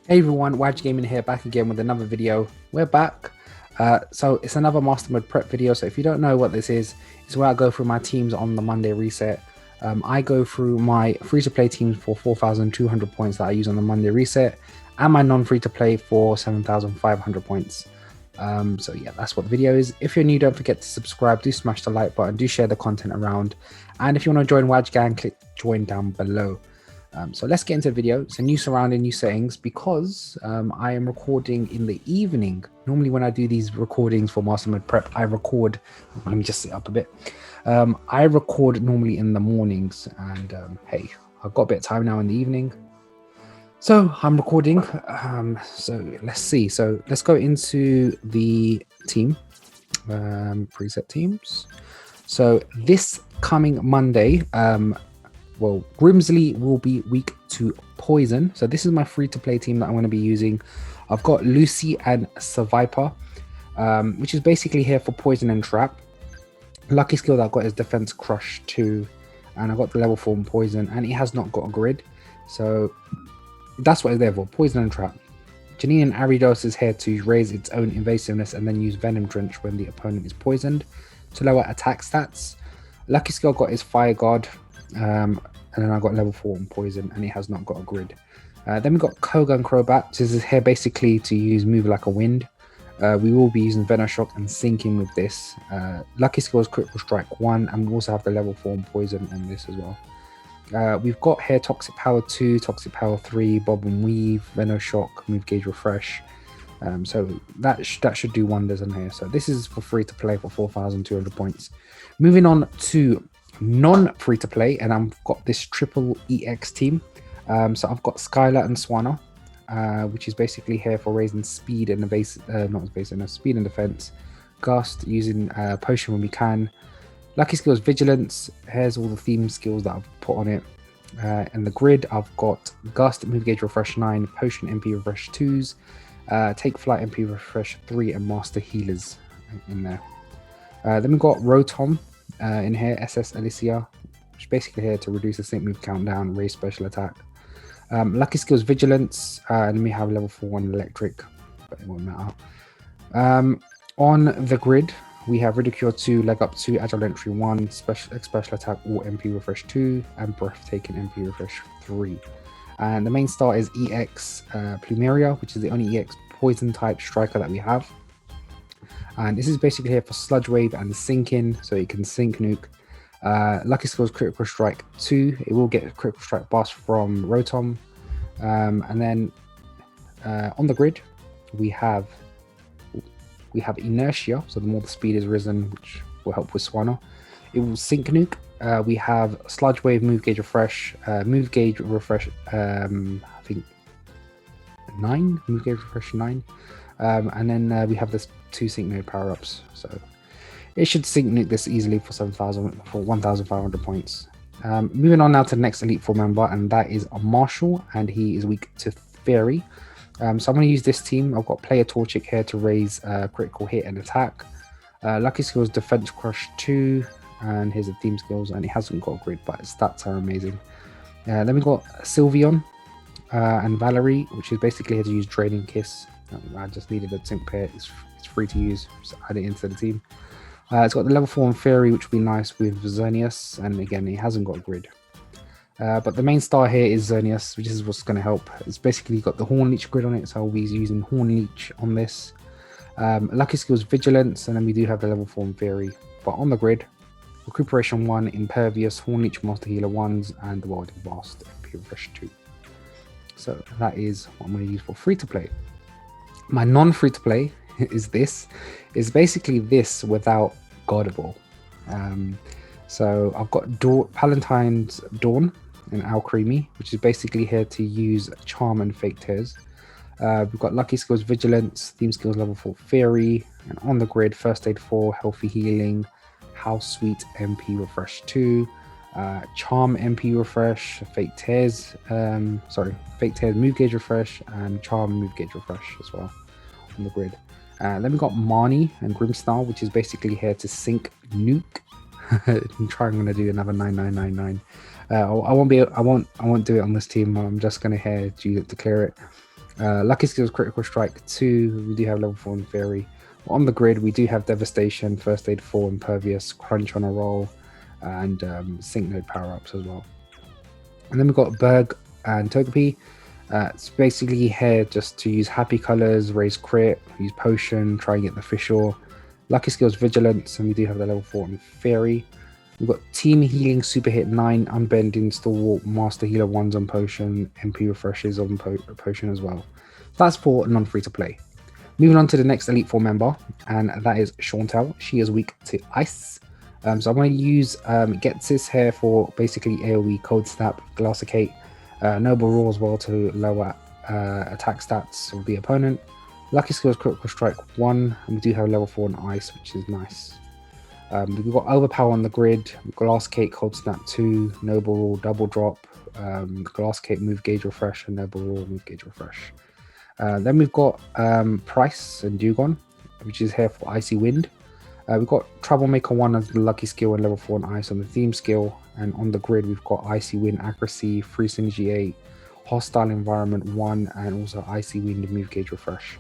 Hey everyone, Waj Gaming here, back again with another video. We're back. So it's another Master Mode prep video. So if you don't know what this is, it's where I go through my teams on the Monday reset. I go through my free-to-play teams for 4,200 points that I use on the Monday reset, and my non-free-to-play for 7,500 points. So yeah, that's what the video is. If you're new, don't forget to subscribe, do smash the like button, do share the content around. And if you want to join Waj Gang, click join down below. So let's get into the video. It's a new surrounding, new settings, because I am recording in the evening. Normally when I do these recordings for Master Mode Prep, I record, let me just sit up a bit. I record normally in the mornings, and hey, I've got a bit of time now in the evening. So I'm recording, so let's see. So let's go into the team, preset teams. So this coming Monday, well, Grimsley will be weak to poison. So this is my free-to-play team that I'm going to be using. I've got Lucy and Survivor, which is basically here for poison and trap. Lucky skill that I've got is Defense Crush 2, and I've got the level 4 poison, and it has not got a grid. So that's what it's there for, poison and trap. Janine and Aridos is here to raise its own invasiveness and then use Venom Drench when the opponent is poisoned to lower attack stats. Lucky skill I've got is Fire Guard. And then I got level 4 on poison, and it has not got a grid. Then we got Kogan Crobat. This is here basically to use Move Like a Wind. We will be using Venoshock and sinking with this. Lucky skill is Critical Strike 1, and we also have the level 4 on poison on this as well. We've got here Toxic Power 2, Toxic Power 3, Bob and Weave, Venoshock, Move Gauge Refresh. So that should do wonders in here. So this is for free to play for 4,200 points. Moving on to non-free to play, and I've got this triple EX team. So I've got Skylar and Swanna, which is basically here for raising speed and speed and defense. Gust, using potion when we can. Lucky skills Vigilance. Here's all the theme skills that I've put on it. And the grid, I've got Gust, Move Gauge Refresh 9, Potion MP Refresh 2s, Take Flight MP Refresh 3, and Master Healers in there. Then we've got Rotom in here, SS Alicia, which is basically here to reduce the sync move countdown, raise special attack. Lucky skills Vigilance, and then we have level 4 on Electric, but it won't matter. On the grid, we have Ridicule 2, Leg Up 2, Agile Entry 1, Special Attack or MP Refresh 2, and Breathtaking MP Refresh 3. And the main star is EX Plumeria, which is the only EX poison type striker that we have. And this is basically here for Sludge Wave and Sinking, so you can Sink Nuke. Lucky skills Critical Strike 2. It will get a Critical Strike Bust from Rotom. And then on the grid, we have Inertia, so the more the speed is risen, which will help with Swanna. It will Sink Nuke. We have Sludge Wave, Move Gauge Refresh, I think 9, Move Gauge Refresh 9. And then we have this 2 Sync Nuke power-ups, so it should Sync Nuke this easily for 1,500 points. Moving on now to the next Elite Four member, and that is a Marshall, and he is weak to Fairy. So I'm going to use this team. I've got Player Torchic here to raise critical hit and attack. Lucky skills Defense Crush 2, and here's the theme skills, and it hasn't got a grid, but its stats are amazing. Then we got Sylveon and Valerie, which is basically here to use Draining Kiss. I just needed a sync pair. It's free to use, so add it into the team. It's got the level 4 on Fairy, which will be nice with Xerneas, and again, it hasn't got a grid. But the main star here is Xerneas, which is what's going to help. It's basically got the Horn Leech grid on it, so I'll be using Horn Leech on this. Lucky skills Vigilance, and then we do have the level 4 on Fairy. But on the grid, Recuperation 1, Impervious, Horn Leech Master Healer 1s, and the Wild Vast MP Refresh 2. So that is what I'm going to use for free to play. My non-free to play is basically this without Gardevoir. So I've got Palatine's Dawn and Alcremie, which is basically here to use Charm and Fake Tears. We've got Lucky skills Vigilance, Theme skills level 4 Fairy, and on the grid First Aid 4, Healthy Healing, House Sweet MP Refresh 2, Charm MP Refresh, Fake Tears, Move Gauge Refresh, and Charm Move Gauge Refresh as well on the grid. Then we've got Marnie and Grimstar, which is basically here to Sync Nuke. I'm going to do another 9999. I won't do it on this team. I'm just going to use it to clear it. Lucky skills critical strike 2. We do have level 4 and fairy. On the grid, we do have devastation, first aid 4, impervious, crunch on a roll, and sync node power ups as well. And then we've got Berg and Togepi. It's basically here just to use happy colors, raise crit, use potion, try and get the official. Lucky skills vigilance, and we do have the level 4 and fairy. We've got team healing, super hit 9, unbending, stalwart, master healer 1s on potion, MP refreshes on potion as well. So that's for non-free to play. Moving on to the next Elite Four member, and that is Chantel. She is weak to ice. So I'm going to use Getsis here for basically AoE Cold Snap, Glassicate, Noble Roar as well to lower attack stats of the opponent. Lucky skills critical strike 1, and we do have level 4 on ice, which is nice. We've got Overpower on the grid, Glassicate, Cold Snap 2, Noble Roar, Double Drop, Glassicate, Move Gauge Refresh, and Noble Roar, Move Gauge Refresh. Then we've got Price and Dewgong, which is here for Icy Wind. We've got Troublemaker 1 as the lucky skill and level 4 on ice on the theme skill. And on the grid, we've got Icy Wind, Accuracy, Free Synergy 8, Hostile Environment 1, and also Icy Wind, Move Gauge Refresh.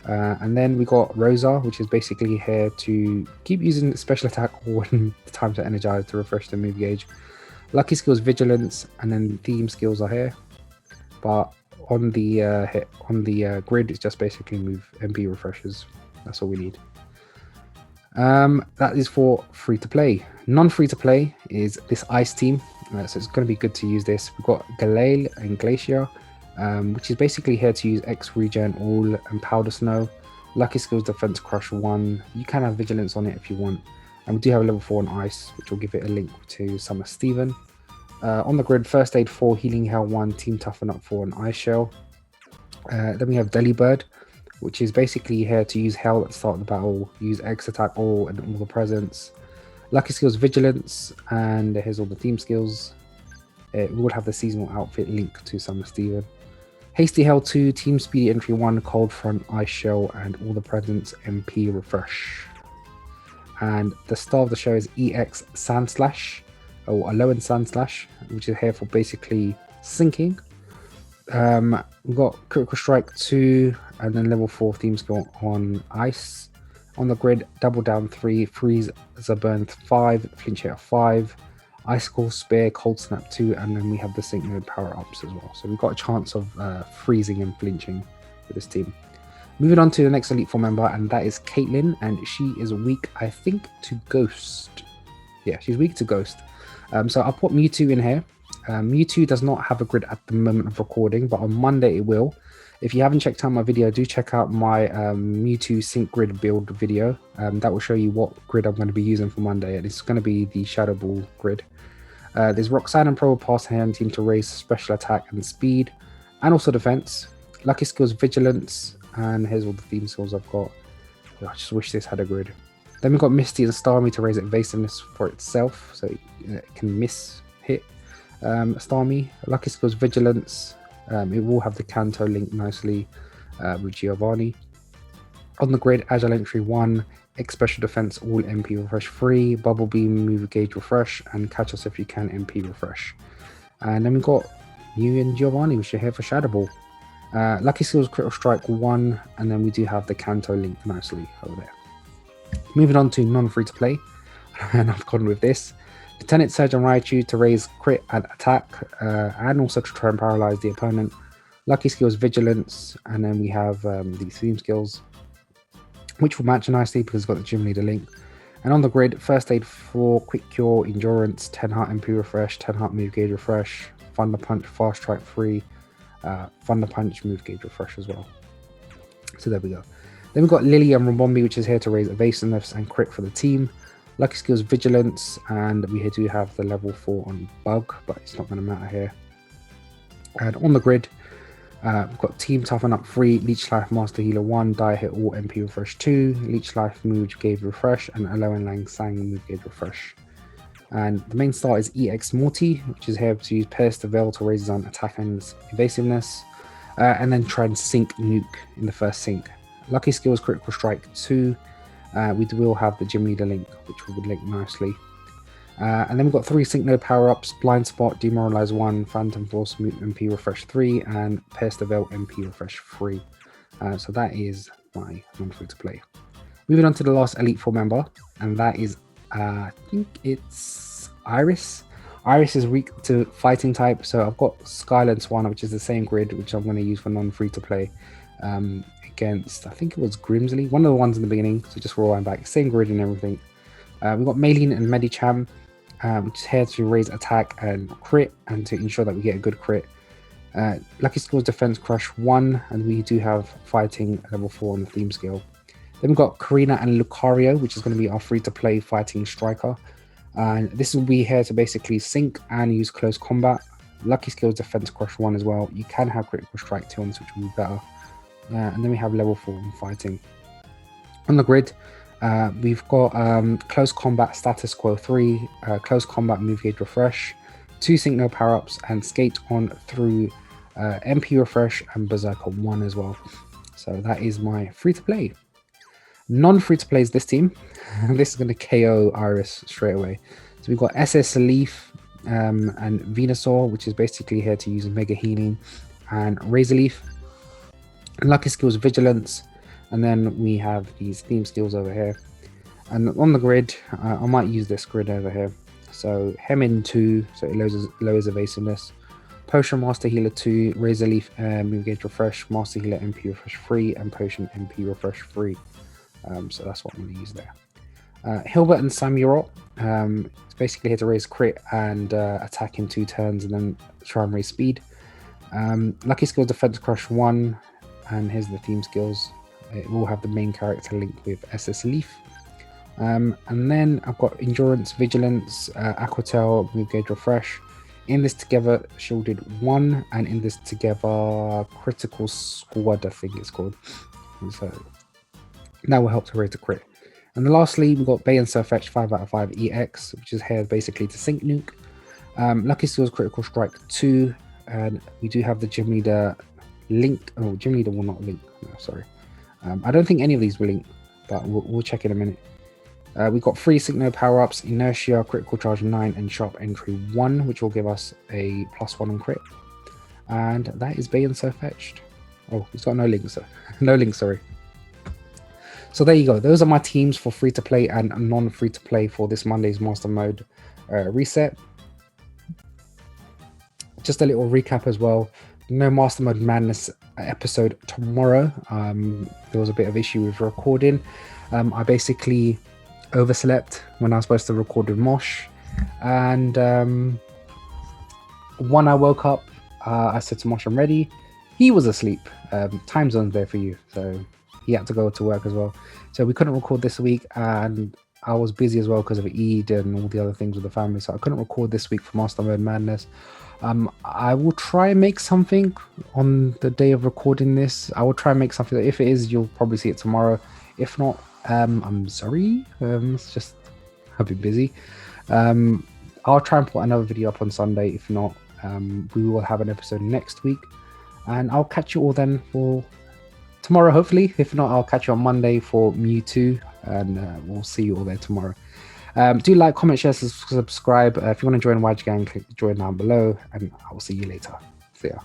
And then we got Rosa, which is basically here to keep using the special attack when the time to energize to refresh the move gauge. Lucky skills Vigilance, and then theme skills are here. But on the grid, it's just basically move MP refreshes. That's all we need. That is for free to play. Non-free to play is this ice team, so it's going to be good to use this. We've got Galale and Glacier, which is basically here to use X regen all and powder snow. Lucky skills defense crush 1. You can have vigilance on it if you want, and we do have a level 4 on ice, which will give it a link to Summer Steven. On the grid, first aid 4, healing hell 1, team toughen up 4, and ice shell. Then we have Delibird, which is basically here to use Hell at the start of the battle, use X attack all and all the presents. Lucky skills Vigilance, and here's all the theme skills. It will have the seasonal outfit link to Summer Steven. Hasty Hell 2, Team Speedy Entry 1, Cold Front, Ice Shell, and all the presents MP refresh. And the star of the show is EX Sand Slash, or a low end Sand Slash, which is here for basically sinking. We've got Critical Strike 2, and then level 4 theme skill on ice. On the grid, Double Down 3, Freeze Zaburn 5, Flinch Hit 5, Icicle Spear, Cold Snap 2, and then we have the Sync Node power ups as well. So we've got a chance of freezing and flinching with this team. Moving on to the next Elite Four member, and that is Caitlyn, and she is weak, I think, to Ghost. Yeah, she's weak to Ghost. So I'll put Mewtwo in here. Mewtwo does not have a grid at the moment of recording, but on Monday it will. If you haven't checked out my video, do check out my Mewtwo sync grid build video. That will show you what grid I'm going to be using for Monday, and it's going to be the Shadow Ball grid. There's Roxanne and Probopass here on team to raise special attack and speed, and also defense. Lucky skills Vigilance, and here's all the theme skills I've got. I just wish this had a grid. Then we've got Misty and Starmie to raise evasiveness for itself, so it can miss hit. Starmie, Lucky skills Vigilance. It will have the Kanto link nicely with Giovanni. On the grid, Agile Entry 1, X Special Defense, all MP refresh 3, Bubble Beam, Move Gauge refresh, and Catch Us If You Can MP refresh. And then we've got you and Giovanni, which are here for Shadow Ball. Lucky skills Critical Strike 1, and then we do have the Kanto link nicely over there. Moving on to non-free to play, and I've gone with this. Lieutenant Surgeon Raichu to raise crit and attack, and also to try and paralyze the opponent. Lucky skills Vigilance, and then we have these theme skills, which will match nicely because it's got the gym leader link. And on the grid, first aid 4, quick cure, endurance, 10 heart MP refresh, 10 heart move gauge refresh, Thunder Punch, fast track 3, Thunder Punch, move gauge refresh as well. So there we go. Then we've got Lily and Rabombi, which is here to raise evasiveness and crit for the team. Lucky skills Vigilance, and we do have the level 4 on Bug, but it's not going to matter here. And on the grid, we've got Team Toughen Up 3, Leech Life Master Healer 1, Die Hit All MP Refresh 2, Leech Life Move Gauge Refresh, and Alolan Lang Sang Move Gauge Refresh. And the main star is EX Morty, which is here to use Pierce the Veil to raise his own attack and evasiveness, and then try and sink Nuke in the first sink. Lucky skills Critical Strike 2. We will have the gym leader link, which will link nicely. And then we've got 3 Sync Node power-ups: Blind Spot, Demoralize 1, Phantom Force, Mutant MP Refresh 3, and Pierce the Veil MP Refresh 3. So that is my non-free-to-play. Moving on to the last Elite Four member, and that is, I think it's Iris. Iris is weak to fighting type, so I've got Skyland Swan, which is the same grid, which I'm going to use for non-free-to-play against, I think it was Grimsley, one of the ones in the beginning, so just rewind back, same grid and everything. We've got Maylene and Medicham, which is here to raise attack and crit, and to ensure that we get a good crit. Lucky Skills Defense Crush 1, and we do have fighting level 4 on the theme scale. Then we've got Karina and Lucario, which is going to be our free-to-play fighting striker. And this will be here to basically sync and use close combat. Lucky Skills Defense Crush 1 as well. You can have Critical Strike 2 on this, which will be better. And then we have level 4 fighting. On the grid, we've got Close Combat Status Quo 3, Close Combat Move Gauge Refresh, 2 Sync Node power-ups, and Skate On through MP Refresh and Berserker 1 as well. So that is my free-to-play. Non-free-to-play is this team. This is going to KO Iris straight away. So we've got SS Leaf and Venusaur, which is basically here to use Mega Healing, and Razor Leaf. And Lucky Skills Vigilance. And then we have these theme skills over here. And on the grid, I might use this grid over here. So Hemin 2, so it lowers evasiveness. Potion Master Healer 2, Razor Leaf Move Gauge Refresh, Master Healer MP Refresh 3, and Potion MP Refresh 3. So that's what I'm going to use there. Hilbert and Samurott, it's basically here to raise crit and attack in 2 turns, and then try and raise speed. Lucky Skills Defense Crush 1, and here's the theme skills. It will have the main character link with SS Leaf. And then I've got Endurance, Vigilance, Aquatail, Move Gauge Refresh. In This Together Shielded 1, and In This Together Critical Squad, I think it's called. And so that will help to raise the crit. And then lastly, we've got Bay and Surfetch 5 out of 5 EX, which is here basically to sync nuke. Lucky Skills Critical Strike 2, and we do have the Gym Leader link. Oh, Gym Leader will not link. No, sorry. I don't think any of these will link, but we'll check in a minute. We've got 3 Sync Node power-ups, Inertia, Critical Charge 9, and Sharp Entry 1, which will give us a +1 on crit. And that is Bay and Surfetched. Oh, it's got no link, so no link, sorry. So there you go. Those are my teams for free-to-play and non-free-to-play for this Monday's Master Mode reset. Just a little recap as well. No Master Mode Madness episode tomorrow. There was a bit of issue with recording. I basically overslept when I was supposed to record with Mosh. And when I woke up, I said to Mosh, I'm ready. He was asleep. Time zone's there for you. So he had to go to work as well. So we couldn't record this week, and I was busy as well because of Eid and all the other things with the family. So I couldn't record this week for Master Mode Madness. I will try and make something on the day of recording this. I will try and make something. If it is, you'll probably see it tomorrow. If not, I'm sorry. It's just I've been busy. I'll try and put another video up on Sunday. If not, we will have an episode next week. And I'll catch you all then for tomorrow, hopefully. If not, I'll catch you on Monday for Mewtwo, and we'll see you all there tomorrow. Do like, comment, share, subscribe. If you want to join Waj Gang, click join down below, and I will see you later. See ya.